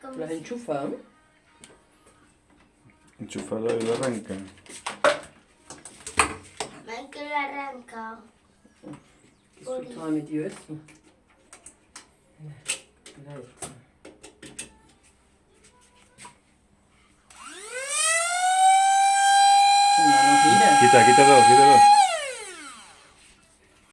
¿Las enchufas? Enchúfalo y lo arranca. Hay que lo arranca. ¿Qué susto me metió eso? Mira esto. Mira. Quítalo.